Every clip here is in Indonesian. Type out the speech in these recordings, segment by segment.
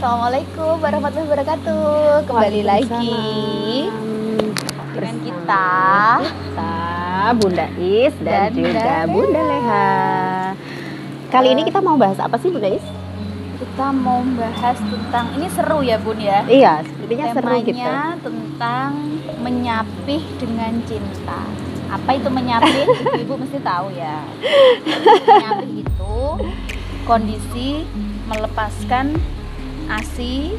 Assalamualaikum warahmatullahi wabarakatuh. Kembali lagi dengan kita Bunda Is dan juga Bunda Leha. Kali ini kita mau bahas apa sih Bunda Is? Kita mau bahas tentang, ini seru ya Bun ya? Iya, sepertinya seru gitu. Temanya tentang menyapih dengan cinta. Apa itu menyapih? Ibu mesti tahu ya. Menyapih itu kondisi melepaskan ASI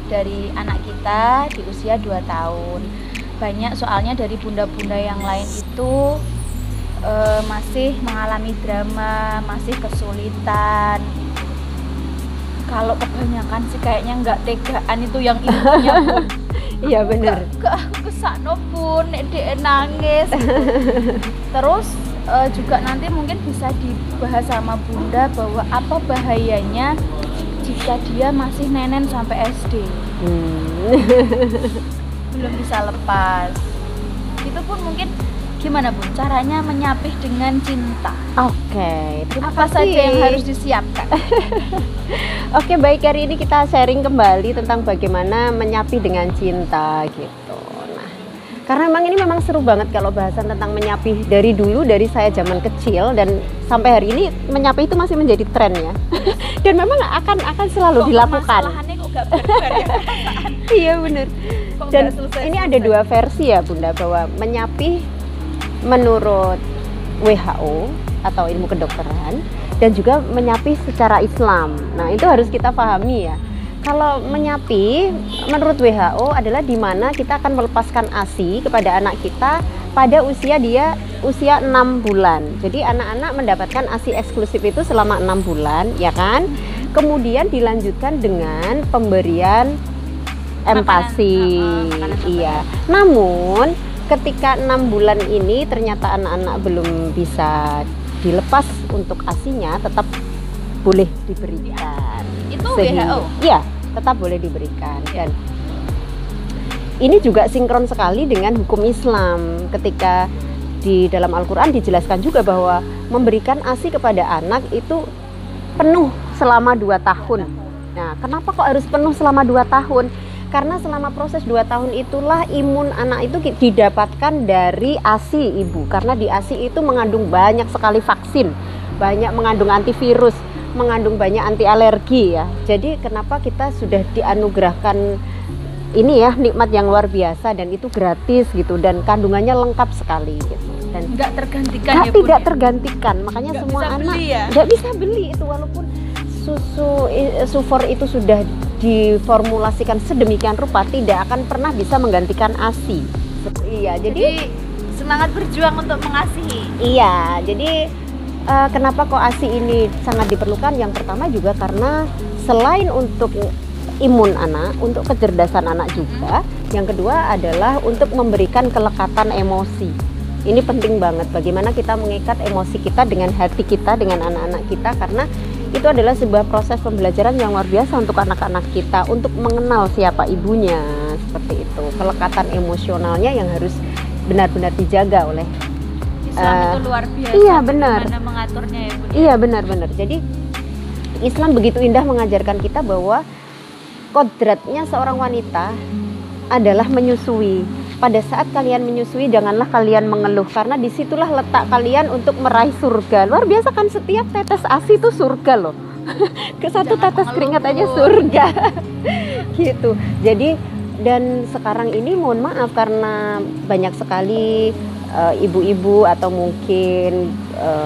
dari anak kita di usia 2 tahun. Banyak soalnya dari bunda-bunda yang lain itu masih mengalami drama, masih kesulitan. Kalau kebanyakan sih kayaknya nggak tegaan itu yang ibunya Bun. Iya benar. Kesakno Bun, dia nangis gitu. Terus juga nanti mungkin bisa dibahas sama Bunda bahwa apa bahayanya jika dia masih nenen sampai SD. Belum bisa lepas. Itu pun mungkin gimana Bun caranya menyapih dengan cinta. Oke, terima Apa kasih. saja yang harus disiapkan? Oke, baik, hari ini kita sharing kembali tentang bagaimana menyapih dengan cinta gitu. Nah, karena memang seru banget kalau bahasan tentang menyapih dari dulu, dari saya zaman kecil dan sampai hari ini menyapih itu masih menjadi tren ya. Dan memang akan selalu dilakukan. Masalahnya kok gak barbar ya? Iya benar. Kok Dan nggak selesai-selesai? ini ada dua versi ya Bunda, bahwa menyapih menurut WHO atau ilmu kedokteran dan juga menyapih secara Islam. Nah, itu harus kita pahami ya. Kalau menyapih menurut WHO adalah di mana kita akan melepaskan ASI kepada anak kita pada usia 6 bulan. Jadi anak-anak mendapatkan ASI eksklusif itu selama 6 bulan, ya kan? Kemudian dilanjutkan dengan pemberian empasi. Makanan Iya. Namun ketika 6 bulan ini ternyata anak-anak belum bisa dilepas untuk ASI-nya, tetap boleh diberikan. Itu Sehingga- WHO? Iya, tetap boleh diberikan. Dan ini juga sinkron sekali dengan hukum Islam. Ketika di dalam Al-Quran dijelaskan juga bahwa memberikan ASI kepada anak itu penuh selama 2 tahun. Nah, kenapa kok harus penuh selama 2 tahun? Karena selama proses 2 tahun itulah imun anak itu didapatkan dari ASI ibu. Karena di ASI itu mengandung banyak sekali vaksin, banyak mengandung antivirus, mengandung banyak anti alergi ya. Jadi kenapa kita sudah dianugerahkan ini ya, nikmat yang luar biasa dan itu gratis gitu, dan kandungannya lengkap sekali gitu. Dan Nggak tergantikan ya Bun? tidak tergantikan, makanya Nggak semua bisa anak beli ya? nggak bisa beli itu, walaupun sufor itu sudah diformulasikan sedemikian rupa, tidak akan pernah bisa menggantikan ASI. Iya, Jadi semangat berjuang untuk mengasihi. iya, jadi kenapa kok ASI ini sangat diperlukan? Yang pertama juga karena selain untuk imun anak, untuk kecerdasan anak juga. Yang kedua adalah untuk memberikan kelekatan emosi. Ini penting banget, bagaimana kita mengikat emosi kita dengan hati kita, dengan anak-anak kita, karena itu adalah sebuah proses pembelajaran yang luar biasa untuk anak-anak kita, untuk mengenal siapa ibunya, seperti itu. Kelekatan emosionalnya yang harus benar-benar dijaga oleh Islam itu luar biasa. iya, benar. Bagaimana mengaturnya ya Bun? Iya, benar-benar. Jadi Islam begitu indah mengajarkan kita bahwa kodratnya seorang wanita adalah menyusui. Pada saat kalian menyusui, janganlah kalian mengeluh, karena disitulah letak kalian untuk meraih surga. Luar biasa kan, setiap tetes ASI itu surga loh. Ke satu Jangan tetes mengeluh, keringat aja Bun. surga. Gitu. Jadi, dan sekarang ini mohon maaf karena banyak sekali ibu-ibu atau mungkin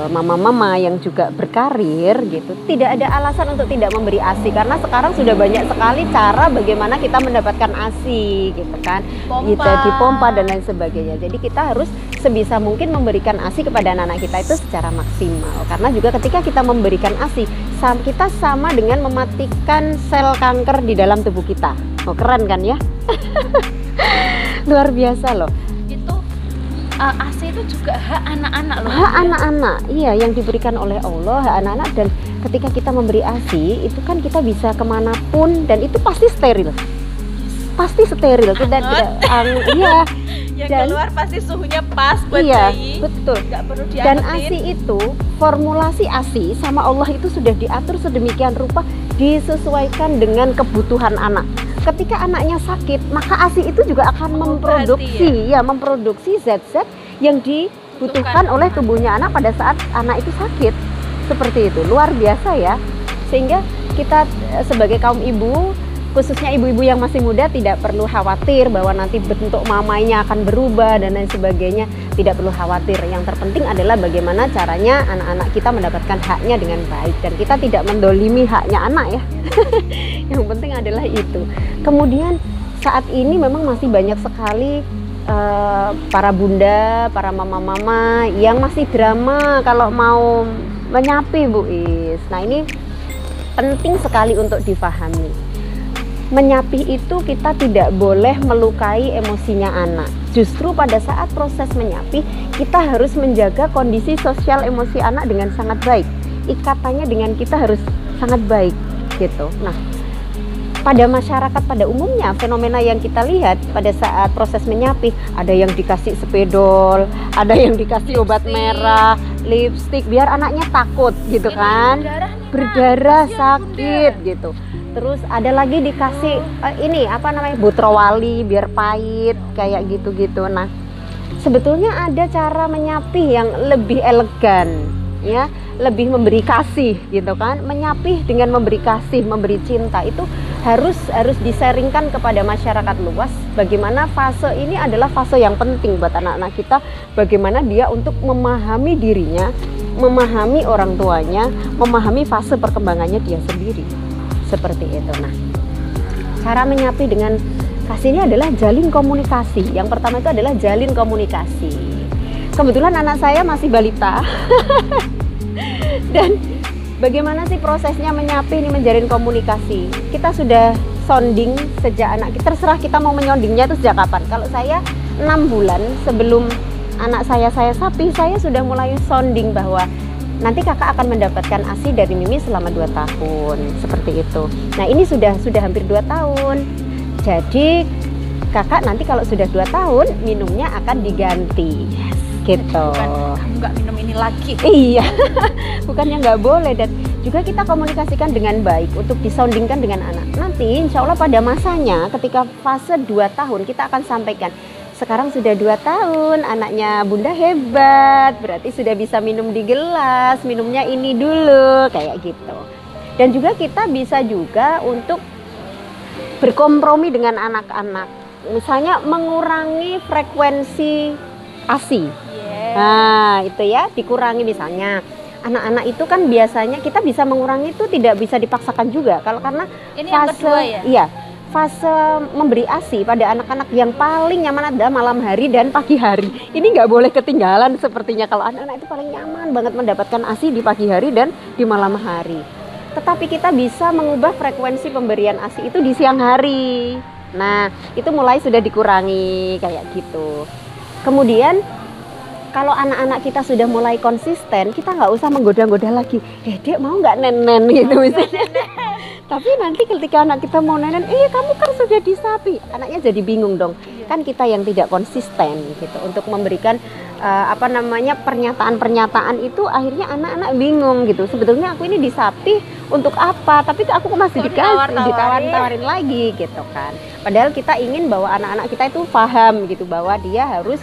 mama-mama yang juga berkarir gitu, tidak ada alasan untuk tidak memberi ASI, karena sekarang sudah banyak sekali cara bagaimana kita mendapatkan ASI gitu kan, Pompa. gitu, dipompa dan lain sebagainya. Jadi kita harus sebisa mungkin memberikan ASI kepada anak-anak kita itu secara maksimal, karena juga ketika kita memberikan ASI, kita sama dengan mematikan sel kanker di dalam tubuh kita. Oh, keren kan ya? Luar biasa loh. Itu ASI itu juga hak anak-anak loh. Hak anak-anak, iya, yang diberikan oleh Allah, hak anak-anak. Dan ketika kita memberi ASI, itu kan kita bisa kemanapun dan itu pasti steril. pasti steril, tidak iya. Yang Dan- keluar pasti suhunya pas buat Iya, bayi. betul. Nggak perlu Dan diangetin. ASI itu, formulasi ASI sama Allah itu sudah diatur sedemikian rupa, disesuaikan dengan kebutuhan anak. Ketika anaknya sakit, maka ASI itu juga akan Mengobati, memproduksi zat-zat yang dibutuhkan oleh tubuhnya anak pada saat anak itu sakit. Seperti itu, luar biasa ya. Sehingga kita sebagai kaum ibu, khususnya ibu-ibu yang masih muda, tidak perlu khawatir bahwa nanti bentuk mamanya akan berubah dan lain sebagainya. Tidak perlu khawatir. Yang terpenting adalah bagaimana caranya anak-anak kita mendapatkan haknya dengan baik, dan kita tidak mendolimi haknya anak ya. Yang penting adalah itu. Kemudian saat ini memang masih banyak sekali para bunda, para mama-mama yang masih drama kalau mau menyapih, Bu Is. Nah, ini penting sekali untuk difahami. Menyapih itu kita tidak boleh melukai emosinya anak. Justru pada saat proses menyapih, kita harus menjaga kondisi sosial emosi anak dengan sangat baik. Ikatannya dengan kita harus sangat baik gitu. Nah, pada masyarakat pada umumnya, fenomena yang kita lihat pada saat proses menyapih, ada yang dikasih spedol, ada yang dikasih obat merah, lipstik, biar anaknya takut gitu kan, berdarah sakit gitu. Terus ada lagi dikasih Butrawali biar pahit kayak gitu-gitu. Nah, sebetulnya ada cara menyapih yang lebih elegan ya, lebih memberi kasih gitu kan. Menyapih dengan memberi kasih, memberi cinta itu harus disaringkan kepada masyarakat luas. Bagaimana fase ini adalah fase yang penting buat anak-anak kita, bagaimana dia untuk memahami dirinya, memahami orang tuanya, memahami fase perkembangannya dia sendiri. Seperti itu. Nah, cara menyapih dengan kasih ini adalah jalin komunikasi. Yang pertama itu adalah jalin komunikasi. Kebetulan anak saya masih balita. Dan bagaimana sih prosesnya menyapih ini, menjalin komunikasi? Kita sudah sounding sejak anak kita, terserah kita mau menyondingnya itu sejak kapan. Kalau saya 6 bulan sebelum anak saya sapih, saya sudah mulai sounding bahwa nanti kakak akan mendapatkan ASI dari Mimi selama 2 tahun, seperti itu. Nah, ini sudah hampir 2 tahun. Jadi kakak nanti kalau sudah 2 tahun minumnya akan diganti, gitu. Bukan kamu nggak minum ini lagi. Iya, bukannya nggak boleh. Dan juga kita komunikasikan dengan baik untuk disoundingkan dengan anak. Nanti insya Allah pada masanya ketika fase 2 tahun kita akan sampaikan, sekarang sudah 2 tahun, anaknya bunda hebat, berarti sudah bisa minum di gelas, minumnya ini dulu, kayak gitu. Dan juga kita bisa juga untuk berkompromi dengan anak-anak, misalnya mengurangi frekuensi ASI. Nah, itu ya, dikurangi. Misalnya anak-anak itu kan biasanya kita bisa mengurangi itu, tidak bisa dipaksakan juga. Kalau karena ini yang kedua ya? Iya, fase memberi ASI pada anak-anak yang paling nyaman adalah malam hari dan pagi hari. Ini nggak boleh ketinggalan sepertinya. Kalau anak-anak itu paling nyaman banget mendapatkan ASI di pagi hari dan di malam hari. Tetapi kita bisa mengubah frekuensi pemberian ASI itu di siang hari. Nah, itu mulai sudah dikurangi kayak gitu. Kemudian kalau anak-anak kita sudah mulai konsisten, kita nggak usah menggoda-goda lagi. Dek mau nggak nenen gitu misalnya. Tapi nanti ketika anak kita mau nenen, kamu kan sudah disapi, anaknya jadi bingung dong. Kan kita yang tidak konsisten gitu untuk memberikan pernyataan-pernyataan itu, akhirnya anak-anak bingung gitu. Sebetulnya aku ini disapi untuk apa? Tapi aku masih dikasih, ditawarin lagi gitu kan. Padahal kita ingin bahwa anak-anak kita itu paham gitu bahwa dia harus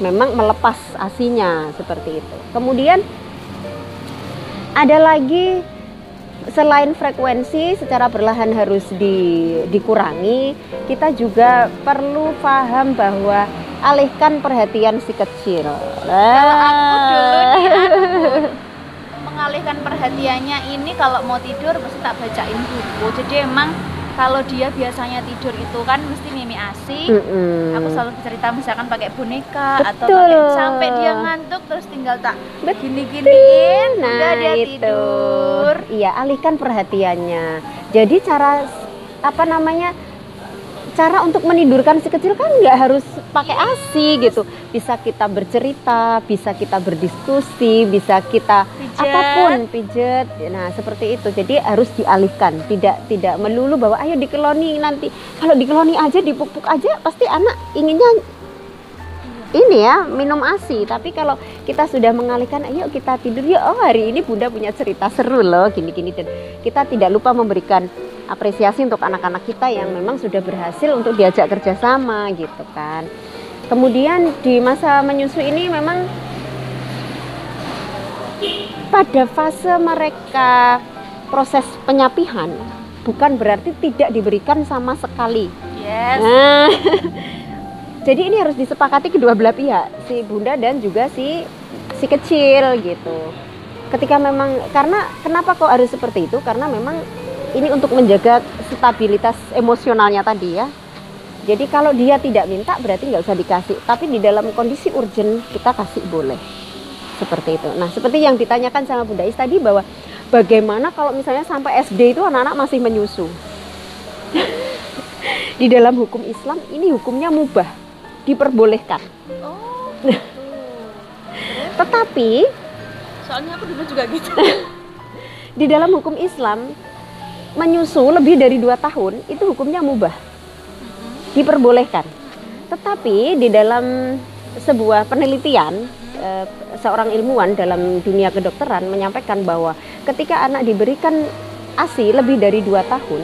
memang melepas ASInya seperti itu. Kemudian ada lagi, selain frekuensi secara perlahan harus dikurangi, kita juga perlu paham bahwa alihkan perhatian si kecil. Kalau aku dulu nih, mengalihkan perhatiannya ini kalau mau tidur mesti tak bacain buku. Jadi emang kalau dia biasanya tidur itu kan mesti Mimi ASI. Aku selalu bercerita misalkan pakai boneka. Betul. Atau pakai, sampai dia ngantuk terus tinggal tak gini-giniin, udah dia tidur. Iya, alihkan perhatiannya. Jadi cara cara untuk menidurkan si kecil kan nggak harus pakai ASI gitu. Bisa kita bercerita, bisa kita berdiskusi, bisa kita apapun, pijet. Nah, seperti itu. Jadi harus dialihkan, tidak melulu bahwa ayo dikeloni nanti. Kalau dikeloni aja, dipuk-puk aja, pasti anak inginnya ini ya, minum ASI. Tapi kalau kita sudah mengalihkan, ayo kita tidur yuk, oh hari ini Bunda punya cerita seru loh, gini-gini. Dan kita tidak lupa memberikan apresiasi untuk anak-anak kita yang memang sudah berhasil untuk diajak kerjasama gitu kan. Kemudian di masa menyusui ini memang pada fase mereka proses penyapihan, bukan berarti tidak diberikan sama sekali. Yes. Nah, jadi ini harus disepakati kedua belah pihak, si Bunda dan juga si kecil gitu. Ketika memang, karena kenapa kok harus seperti itu? Karena memang ini untuk menjaga stabilitas emosionalnya tadi ya. Jadi kalau dia tidak minta berarti nggak usah dikasih. Tapi di dalam kondisi urgent kita kasih boleh. Seperti itu. Nah, seperti yang ditanyakan sama Bunda Is tadi bahwa bagaimana kalau misalnya sampai SD itu anak-anak masih menyusu. Di dalam hukum Islam ini hukumnya mubah, diperbolehkan. Oh, gitu. Tetapi Soalnya aku dulu juga gitu. di dalam hukum Islam menyusu lebih dari 2 tahun itu hukumnya mubah, diperbolehkan. Tetapi di dalam sebuah penelitian seorang ilmuwan dalam dunia kedokteran menyampaikan bahwa ketika anak diberikan ASI lebih dari 2 tahun,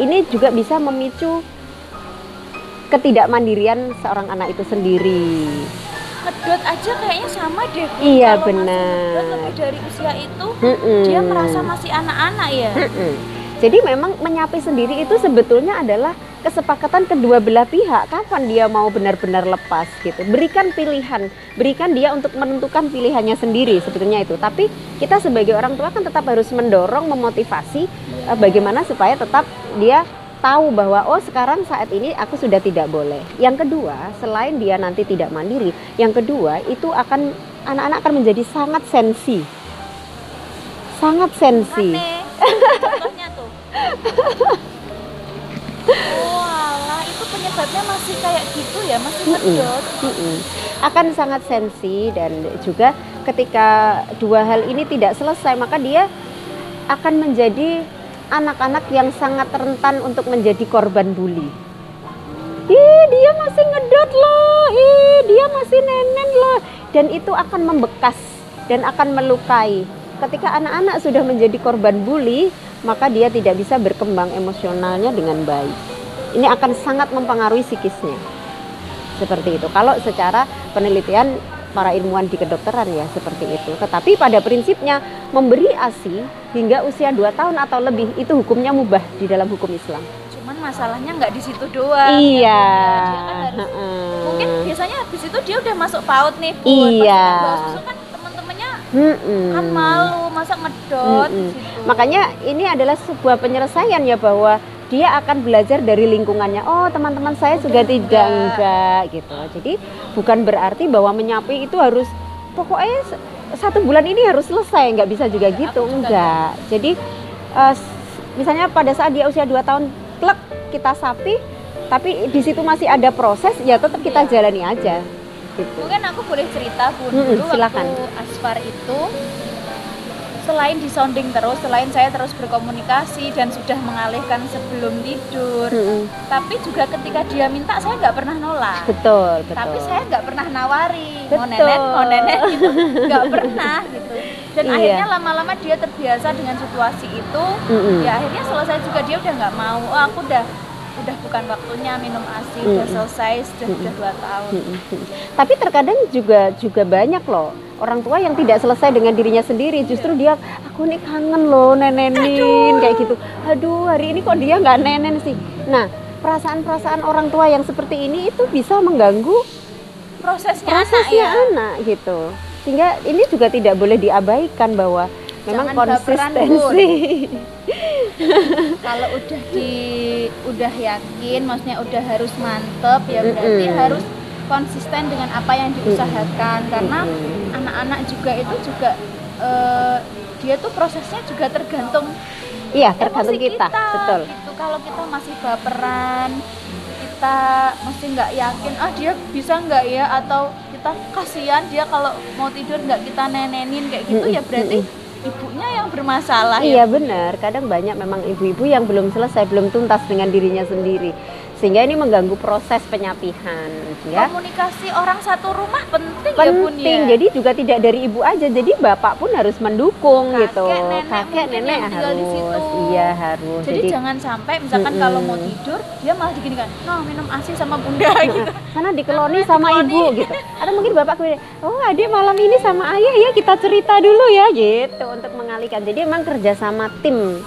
ini juga bisa memicu ketidakmandirian seorang anak itu sendiri. Ngedot aja kayaknya sama deh. Iya, Kalau benar. masih ngedot lebih dari usia itu, dia merasa masih anak-anak ya. Jadi memang menyapi sendiri itu sebetulnya adalah kesepakatan kedua belah pihak, kapan dia mau benar-benar lepas gitu. Berikan pilihan, berikan dia untuk menentukan pilihannya sendiri sebetulnya itu. Tapi kita sebagai orang tua kan tetap harus mendorong, memotivasi bagaimana supaya tetap dia tahu bahwa oh sekarang saat ini aku sudah tidak boleh. Yang kedua, selain dia nanti tidak mandiri, yang kedua itu akan anak-anak akan menjadi sangat sensi. Sangat sensi. Aneh. Contohnya tuh. Oh alah, itu penyebabnya masih kayak gitu ya, masih ngedot. Akan sangat sensi dan juga ketika dua hal ini tidak selesai maka dia akan menjadi anak-anak yang sangat rentan untuk menjadi korban bully. Ih, dia masih ngedot loh. Ih, dia masih nenen loh. Dan itu akan membekas dan akan melukai. Ketika anak-anak sudah menjadi korban bully, maka dia tidak bisa berkembang emosionalnya dengan baik. Ini akan sangat mempengaruhi psikisnya. Seperti itu. Kalau secara penelitian para ilmuwan di kedokteran ya seperti itu. Tetapi pada prinsipnya memberi ASI hingga usia 2 tahun atau lebih itu hukumnya mubah di dalam hukum Islam. Cuman masalahnya nggak di situ doang. Iya. Dia kan harus, mungkin biasanya habis itu dia udah masuk PAUD nih, Bu. Iya. Pas susu kan teman-temannya kan malu, masa ngedot gitu. Makanya ini adalah sebuah penyelesaian ya bahwa dia akan belajar dari lingkungannya. Oh, teman-teman saya juga tidak enggak gitu. Jadi bukan berarti bahwa menyapi itu harus pokoknya 1 bulan ini harus selesai, nggak bisa juga gitu, enggak. Jadi misalnya pada saat dia usia 2 tahun, klek kita sapi, tapi di situ masih ada proses, ya tetap kita jalani aja. Gitu. Mungkin aku boleh cerita, Bu. Dulu silakan. waktu Asfar itu selain disounding terus, selain saya terus berkomunikasi dan sudah mengalihkan sebelum tidur, tapi juga ketika dia minta saya nggak pernah nolak. Betul. Tapi saya nggak pernah nawari, Betul. mau nenek gitu, nggak pernah gitu. Dan Iya. akhirnya lama-lama dia terbiasa dengan situasi itu, ya akhirnya selesai juga dia udah nggak mau. Oh aku udah bukan waktunya minum ASI, udah selesai, sudah 2 tahun. Tapi terkadang juga banyak loh orang tua yang tidak selesai dengan dirinya sendiri, justru dia aku nih kangen loh nenenin kayak gitu. Aduh hari ini kok dia nggak nenen sih. Nah perasaan-perasaan orang tua yang seperti ini itu bisa mengganggu prosesnya anak gitu. Sehingga ini juga tidak boleh diabaikan bahwa memang Jangan baperan, konsistensi. Kalau udah yakin, maksudnya udah harus mantep ya berarti harus konsisten dengan apa yang diusahakan karena anak-anak juga itu juga dia tuh prosesnya juga tergantung Iya tergantung emosi kita. Betul. Gitu. Kalau kita masih baperan kita masih nggak yakin, dia bisa nggak ya, atau kita kasihan dia kalau mau tidur nggak kita nenenin kayak gitu, ya berarti ibunya yang bermasalah. Iya ya. benar, kadang banyak memang ibu-ibu yang belum selesai, belum tuntas dengan dirinya sendiri, sehingga ini mengganggu proses penyapihan ya. Komunikasi orang satu rumah penting ya Bun ya. Jadi juga tidak dari ibu aja, jadi bapak pun harus mendukung gitu. Kakek nenek harus, iya harus. Jadi jangan sampai misalkan kalau mau tidur dia malah diginikan, no minum ASI sama bunda gitu. Sana dikeloni sama ibu gitu. Atau mungkin bapak kemudian, oh adik malam ini sama ayah ya, kita cerita dulu ya gitu, untuk mengalihkan. Jadi emang kerjasama tim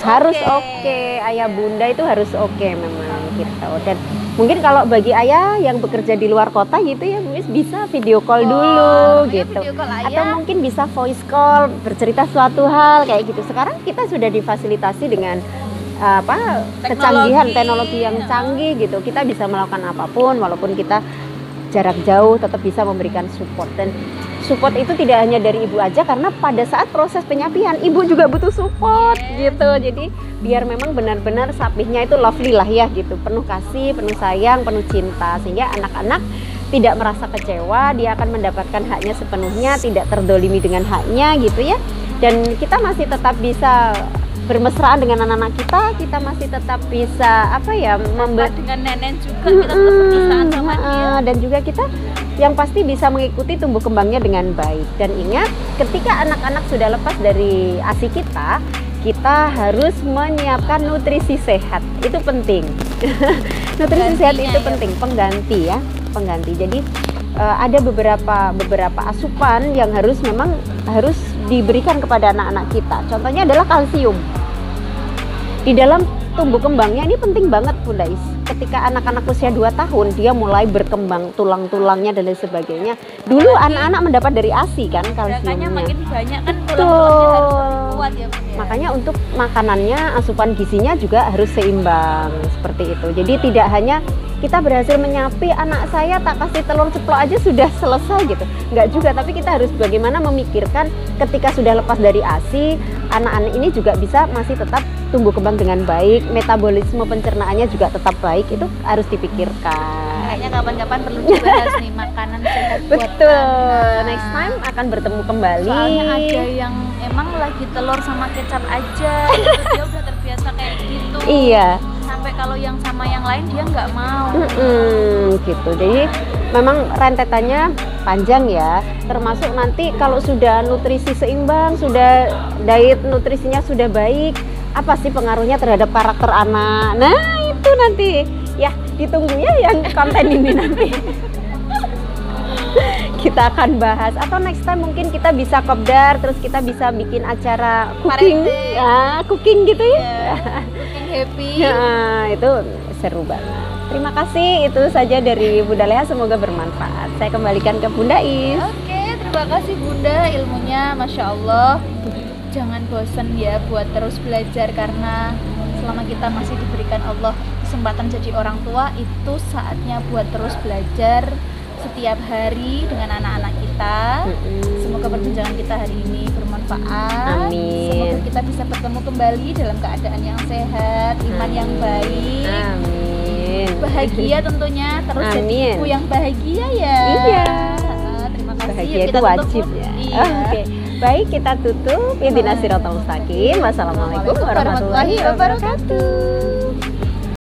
harus oke. Ayah bunda itu harus oke memang gitu. Dan mungkin kalau bagi ayah yang bekerja di luar kota gitu ya, bisa video call dulu gitu. Video call atau mungkin bisa voice call, bercerita suatu hal kayak gitu. Sekarang kita sudah difasilitasi dengan kecanggihan teknologi yang canggih gitu. Kita bisa melakukan apapun walaupun kita jarak jauh, tetap bisa memberikan support. Dan support itu tidak hanya dari ibu aja, karena pada saat proses penyapian ibu juga butuh support gitu. Jadi biar memang benar-benar sapihnya itu lovely lah ya gitu, penuh kasih, penuh sayang, penuh cinta, sehingga anak-anak tidak merasa kecewa, dia akan mendapatkan haknya sepenuhnya, tidak terdolimi dengan haknya gitu ya. Dan kita masih tetap bisa bermesraan dengan anak-anak kita masih tetap bisa dengan nenek juga, kita tetap bermesraan sama dia. Dan juga kita yang pasti bisa mengikuti tumbuh kembangnya dengan baik. Dan ingat, ketika anak-anak sudah lepas dari ASI kita harus menyiapkan nutrisi sehat, itu penting. Nutrisi sehat itu penting, pengganti. Jadi ada beberapa asupan yang harus diberikan kepada anak-anak kita. Contohnya adalah kalsium. Di dalam tumbuh kembangnya ini penting banget Bunda Is. Ketika anak-anak usia 2 tahun dia mulai berkembang tulang-tulangnya dan lain sebagainya. Dulu anak-anak mendapat dari ASI kan kalsiumnya. Makin banyak kan tulang-tulangnya harus kuat ya Bunda. Makanya untuk makanannya, asupan gizinya juga harus seimbang seperti itu. Jadi tidak hanya kita berhasil menyapi anak saya tak kasih telur ceplok aja sudah selesai gitu, enggak juga. Tapi kita harus bagaimana memikirkan ketika sudah lepas dari ASI, anak-anak ini juga bisa masih tetap tumbuh kembang dengan baik, metabolisme pencernaannya juga tetap baik, itu harus dipikirkan. Kayaknya kapan-kapan perlu dibahas nih makanan sehat buat betul. Next time akan bertemu kembali. Soalnya ada yang emang lagi telur sama kecap aja gitu, dia udah terbiasa kayak gitu. Iya. Sampai kalau yang sama yang lain dia nggak mau. Gitu. Jadi memang rentetannya panjang ya. Termasuk nanti kalau sudah nutrisi seimbang, sudah diet nutrisinya sudah baik, apa sih pengaruhnya terhadap karakter anak? Nah itu nanti ya ditunggu ya yang konten ini nanti. Kita akan bahas, atau next time mungkin kita bisa kopdar, terus kita bisa bikin acara cooking gitu ya. Cooking happy. Nah, itu seru banget. Terima kasih, itu saja dari Bunda Leha, semoga bermanfaat. Saya kembalikan ke Bunda Is. Oke, terima kasih Bunda, ilmunya Masya Allah. Jangan bosen ya buat terus belajar, karena selama kita masih diberikan Allah kesempatan jadi orang tua, itu saatnya buat terus belajar setiap hari dengan anak-anak kita. Semoga perbincangan kita hari ini bermanfaat. Amin. Semoga kita bisa bertemu kembali dalam keadaan yang sehat, iman yang baik. Amin. Bahagia tentunya, terus Amin. jadi ibu yang bahagia ya. Iya. Terima kasih. Bahagia Yuk, itu kita wajib tutup. ya. Iya. Oke. Baik, kita tutup. Ihdinas siratal mustaqim. Wassalamualaikum warahmatullahi wabarakatuh.